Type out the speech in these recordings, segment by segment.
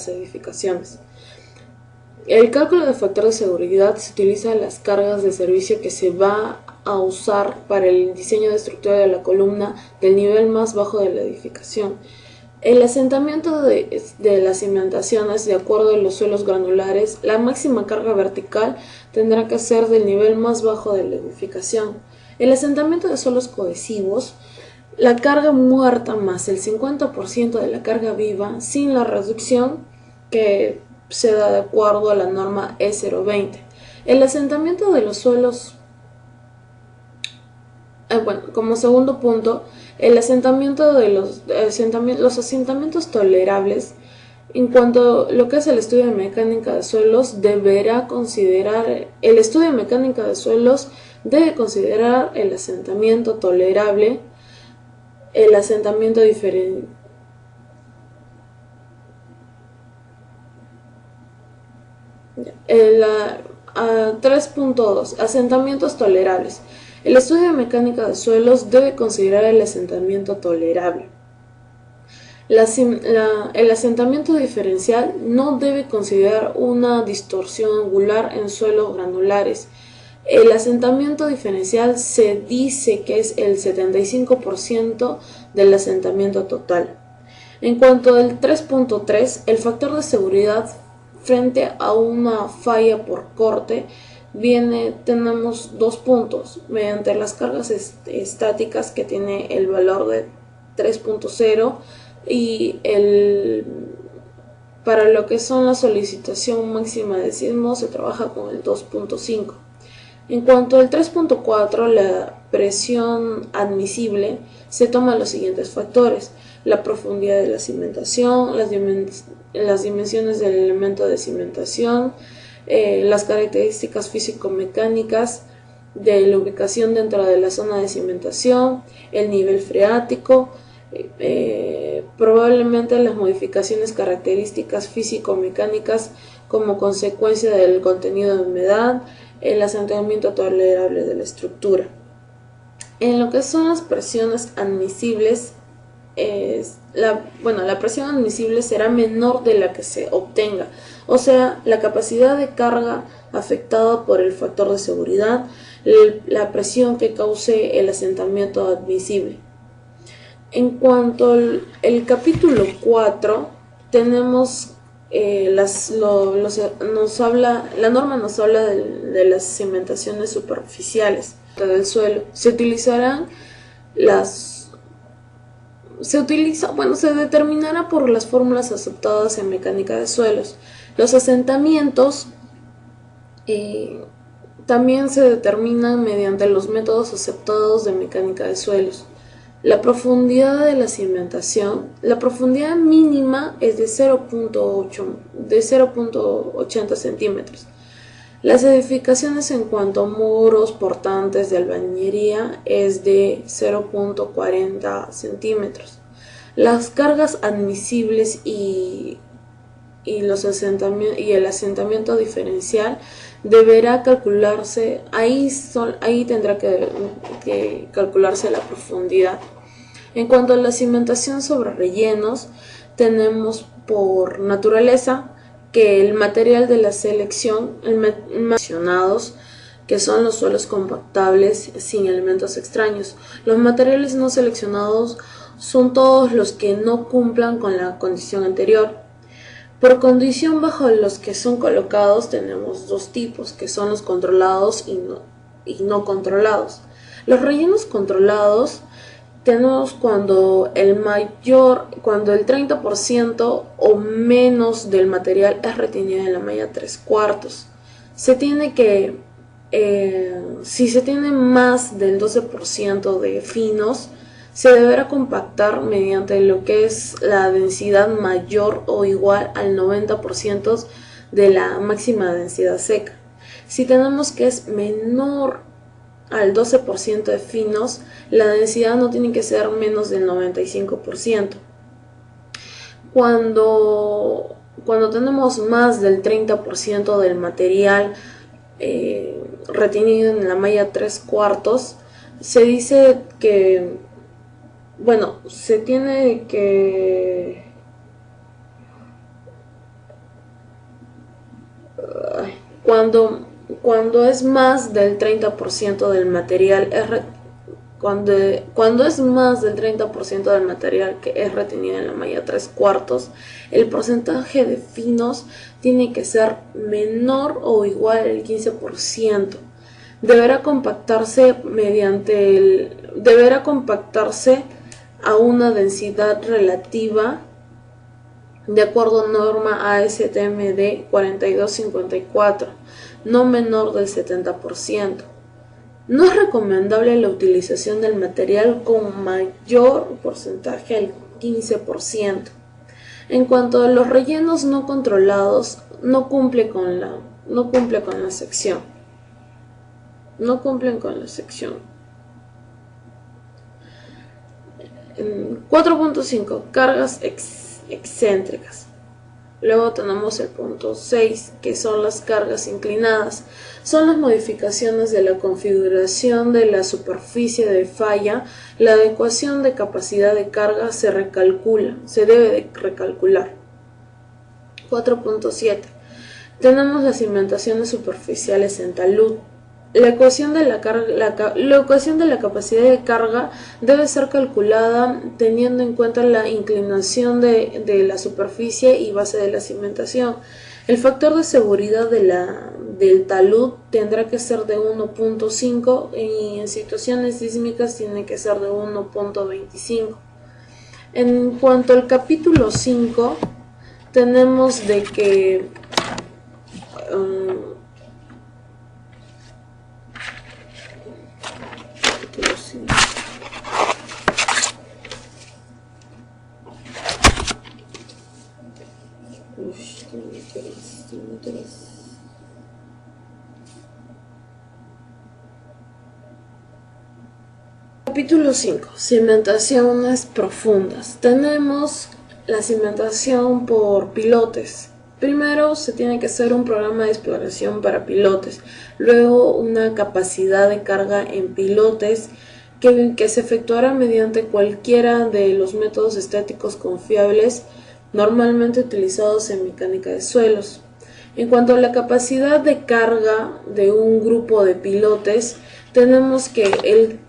edificaciones. El cálculo de factor de seguridad se utiliza en las cargas de servicio que se va a usar para el diseño de estructura de la columna del nivel más bajo de la edificación. El asentamiento de las cimentaciones, de acuerdo a los suelos granulares, la máxima carga vertical tendrá que ser del nivel más bajo de la edificación. El asentamiento de suelos cohesivos, la carga muerta más el 50% de la carga viva, sin la reducción que se da de acuerdo a la norma E020. El asentamiento de los suelos, como segundo punto, el asentamiento de los asentamientos tolerables. En cuanto a lo que es el estudio de mecánica de suelos, debe considerar el asentamiento tolerable, el asentamiento diferencial. 3.2. Asentamientos tolerables. El estudio de mecánica de suelos debe considerar el asentamiento tolerable. El asentamiento diferencial no debe considerar una distorsión angular en suelos granulares. El asentamiento diferencial se dice que es el 75% del asentamiento total. En cuanto al 3.3, el factor de seguridad frente a una falla por corte, tenemos 2 puntos, mediante las cargas estáticas, que tiene el valor de 3.0, y para lo que son la solicitación máxima de sismo se trabaja con el 2.5. En cuanto al 3.4, la presión admisible, se toman los siguientes factores: la profundidad de la cimentación, las dimensiones del elemento de cimentación, las características físico-mecánicas de la ubicación dentro de la zona de cimentación, el nivel freático, probablemente las modificaciones características físico-mecánicas como consecuencia del contenido de humedad, el asentamiento tolerable de la estructura. En lo que son las presiones admisibles, la presión admisible será menor de la que se obtenga, o sea, la capacidad de carga afectada por el factor de seguridad, la presión que cause el asentamiento admisible. En cuanto al capítulo 4, tenemos la norma nos habla de las cimentaciones superficiales del suelo. Se determinará por las fórmulas aceptadas en mecánica de suelos. Los asentamientos también se determinan mediante los métodos aceptados de mecánica de suelos. La profundidad de la cimentación, la profundidad mínima es de 0.80 centímetros. Las edificaciones en cuanto a muros portantes de albañilería es de 0.40 centímetros. Las cargas admisibles y el asentamiento diferencial deberá calcularse, ahí tendrá que calcularse la profundidad. En cuanto a la cimentación sobre rellenos, tenemos por naturaleza que el material de la selección, mencionados, que son los suelos compactables sin elementos extraños. Los materiales no seleccionados son todos los que no cumplan con la condición anterior. Por condición bajo los que son colocados tenemos 2 tipos, que son los controlados y no controlados. Los rellenos controlados tenemos cuando el 30% o menos del material es retenido en la malla 3/4. Si se tiene más del 12% de finos, se deberá compactar mediante lo que es la densidad mayor o igual al 90% de la máxima densidad seca. Si tenemos que es menor al 12% de finos, la densidad no tiene que ser menos del 95%. Cuando tenemos más del 30% del material retenido en la malla 3/4, se dice que se tiene que cuando es más del 30% del material cuando es más del 30% del material que es retenido en la malla 3/4, el porcentaje de finos tiene que ser menor o igual al 15%. Deberá compactarse a una densidad relativa de acuerdo a norma ASTM 4254, no menor del 70%. No es recomendable la utilización del material con mayor porcentaje al 15%. En cuanto a los rellenos no controlados, no cumplen con la sección. 4.5. Cargas excéntricas. Luego tenemos el punto 6, que son las cargas inclinadas. Son las modificaciones de la configuración de la superficie de falla. La adecuación de capacidad de carga se debe de recalcular. 4.7. Tenemos las cimentaciones superficiales en talud. La ecuación de la capacidad de carga debe ser calculada teniendo en cuenta la inclinación de la superficie y base de la cimentación. El factor de seguridad del talud tendrá que ser de 1.5 y en situaciones sísmicas tiene que ser de 1.25. En cuanto al capítulo 5, tenemos de que Capítulo 5. Cimentaciones profundas. Tenemos la cimentación por pilotes. Primero se tiene que hacer un programa de exploración para pilotes, luego una capacidad de carga en pilotes que se efectuará mediante cualquiera de los métodos estáticos confiables normalmente utilizados en mecánica de suelos. En cuanto a la capacidad de carga de un grupo de pilotes, tenemos que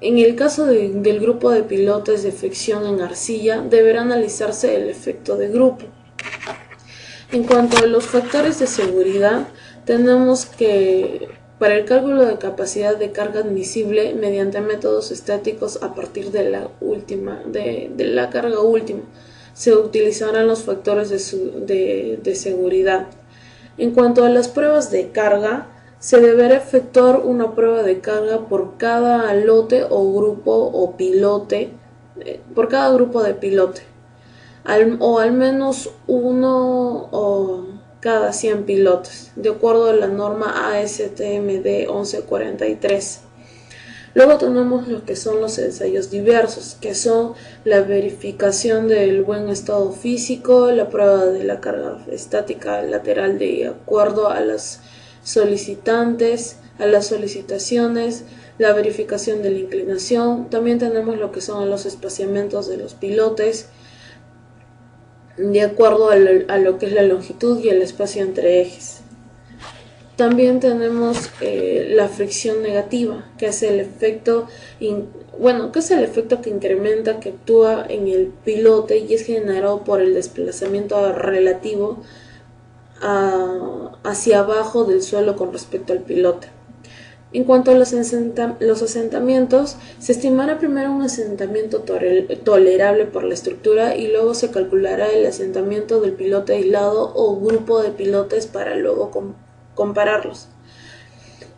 en el caso del grupo de pilotes de fricción en arcilla, deberá analizarse el efecto de grupo. En cuanto a los factores de seguridad, tenemos que para el cálculo de capacidad de carga admisible mediante métodos estáticos a partir de la carga última, se utilizarán los factores de seguridad. En cuanto a las pruebas de carga, se deberá efectuar una prueba de carga por cada lote o grupo o pilote, por cada grupo de pilote, o al menos uno o cada 100 pilotes, de acuerdo a la norma ASTM 1143. Luego tenemos lo que son los ensayos diversos, que son la verificación del buen estado físico, la prueba de la carga estática lateral de acuerdo a las solicitaciones, la verificación de la inclinación. También tenemos lo que son los espaciamientos de los pilotes, de acuerdo a lo que es la longitud y el espacio entre ejes. También tenemos la fricción negativa, que es el efecto que incrementa, que actúa en el pilote y es generado por el desplazamiento relativo hacia abajo del suelo con respecto al pilote. En cuanto a los asentamientos, se estimará primero un asentamiento tolerable por la estructura y luego se calculará el asentamiento del pilote aislado o grupo de pilotes para luego compararlos.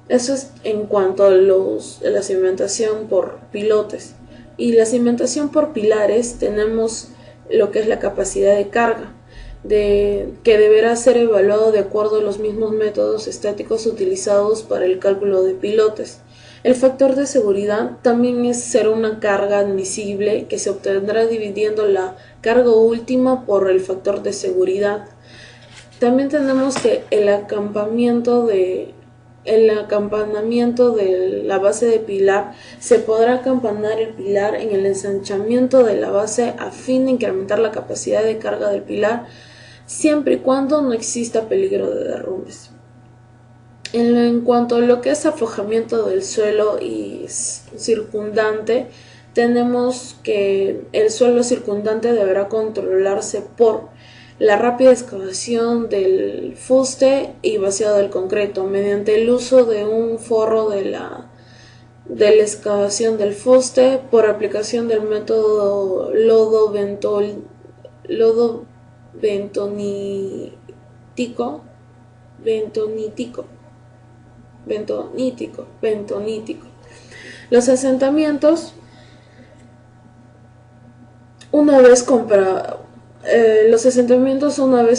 Eso es en cuanto a la cimentación por pilotes. Y la cimentación por pilares, tenemos lo que es la capacidad de carga, que deberá ser evaluado de acuerdo a los mismos métodos estáticos utilizados para el cálculo de pilotes. El factor de seguridad también será una carga admisible que se obtendrá dividiendo la carga última por el factor de seguridad. También tenemos que el acampanamiento de la base de pilar, se podrá acampanar el pilar en el ensanchamiento de la base a fin de incrementar la capacidad de carga del pilar, siempre y cuando no exista peligro de derrumbes. En cuanto a lo que es aflojamiento del suelo y circundante, tenemos que el suelo circundante deberá controlarse por la rápida excavación del fuste y vaciado del concreto mediante el uso de un forro de la excavación del fuste por aplicación del método lodo bentonítico bentonítico. Los asentamientos, una vez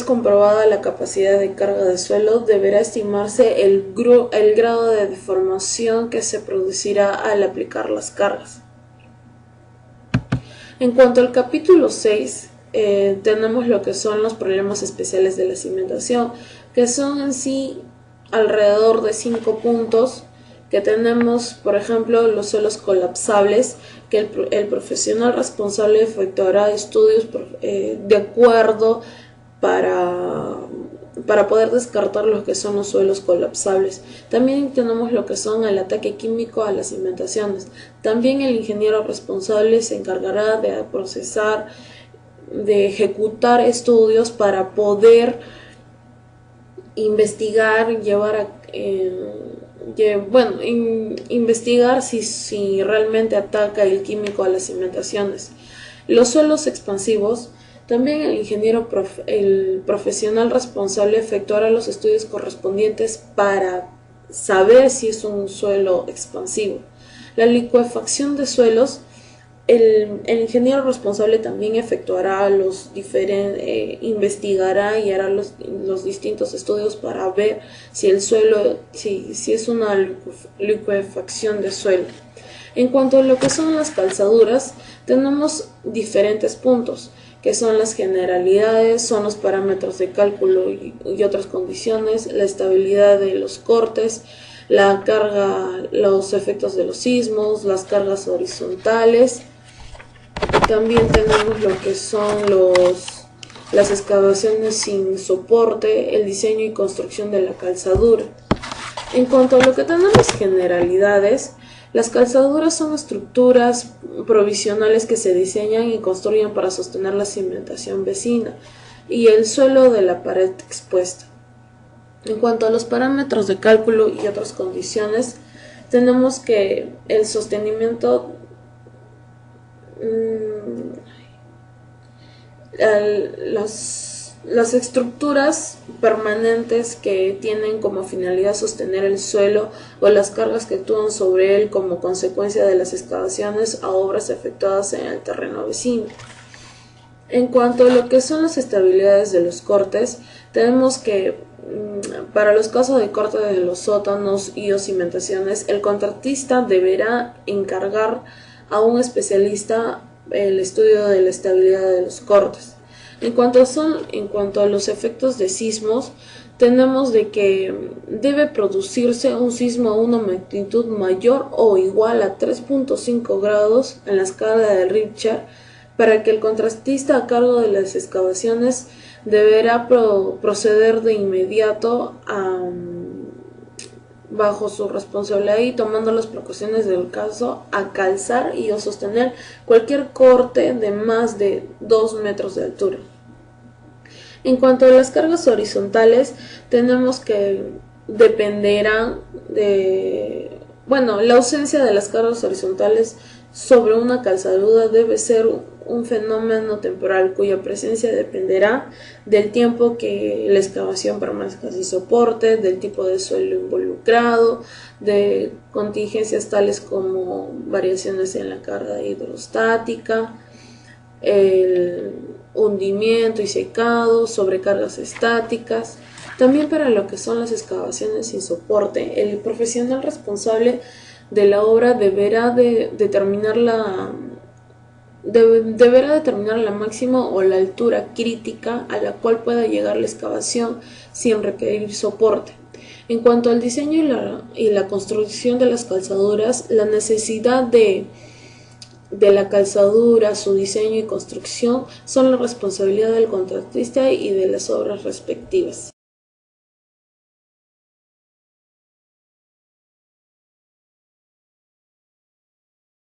comprobada la capacidad de carga de suelo, deberá estimarse el grado de deformación que se producirá al aplicar las cargas. En cuanto al capítulo 6, tenemos lo que son los problemas especiales de la cimentación, que son en sí alrededor de 5 puntos, que tenemos, por ejemplo, los suelos colapsables, que el profesional responsable efectuará estudios de acuerdo para poder descartar lo que son los suelos colapsables. También tenemos lo que son el ataque químico a las cimentaciones. También el ingeniero responsable se encargará de procesar, de ejecutar estudios para poder investigar, investigar si realmente ataca el químico a las cimentaciones. Los suelos expansivos, también el profesional responsable efectuará los estudios correspondientes para saber si es un suelo expansivo. La licuefacción de suelos, el ingeniero responsable también efectuará investigará y hará los distintos estudios para ver si el suelo, si es una licuefacción de suelo. En cuanto a lo que son las calzaduras, tenemos diferentes puntos, que son las generalidades, son los parámetros de cálculo y otras condiciones, la estabilidad de los cortes, la carga, los efectos de los sismos, las cargas horizontales. También tenemos lo que son las excavaciones sin soporte, el diseño y construcción de la calzadura. En cuanto a lo que tenemos generalidades, las calzaduras son estructuras provisionales que se diseñan y construyen para sostener la cimentación vecina y el suelo de la pared expuesta. En cuanto a los parámetros de cálculo y otras condiciones, tenemos que el sostenimiento, las estructuras permanentes que tienen como finalidad sostener el suelo o las cargas que actúan sobre él como consecuencia de las excavaciones a obras efectuadas en el terreno vecino. En cuanto a lo que son las estabilidades de los cortes, tenemos que para los casos de corte de los sótanos y o cimentaciones, el contratista deberá encargar a un especialista el estudio de la estabilidad de los cortes. En cuanto a los efectos de sismos, tenemos de que debe producirse un sismo a una magnitud mayor o igual a 3.5 grados en la escala de Richter, para que el contratista a cargo de las excavaciones deberá proceder de inmediato bajo su responsabilidad y tomando las precauciones del caso a calzar y o sostener cualquier corte de más de 2 metros de altura. En cuanto a las cargas horizontales, tenemos que dependerán la ausencia de las cargas horizontales sobre una calzadura debe ser un fenómeno temporal cuya presencia dependerá del tiempo que la excavación permanezca sin soporte, del tipo de suelo involucrado, de contingencias tales como variaciones en la carga hidrostática, el hundimiento y secado, sobrecargas estáticas. También para lo que son las excavaciones sin soporte, el profesional responsable de la obra deberá determinar la máxima o la altura crítica a la cual pueda llegar la excavación sin requerir soporte. En cuanto al diseño y la construcción de las calzaduras, la necesidad de la calzadura, su diseño y construcción son la responsabilidad del contratista y de las obras respectivas.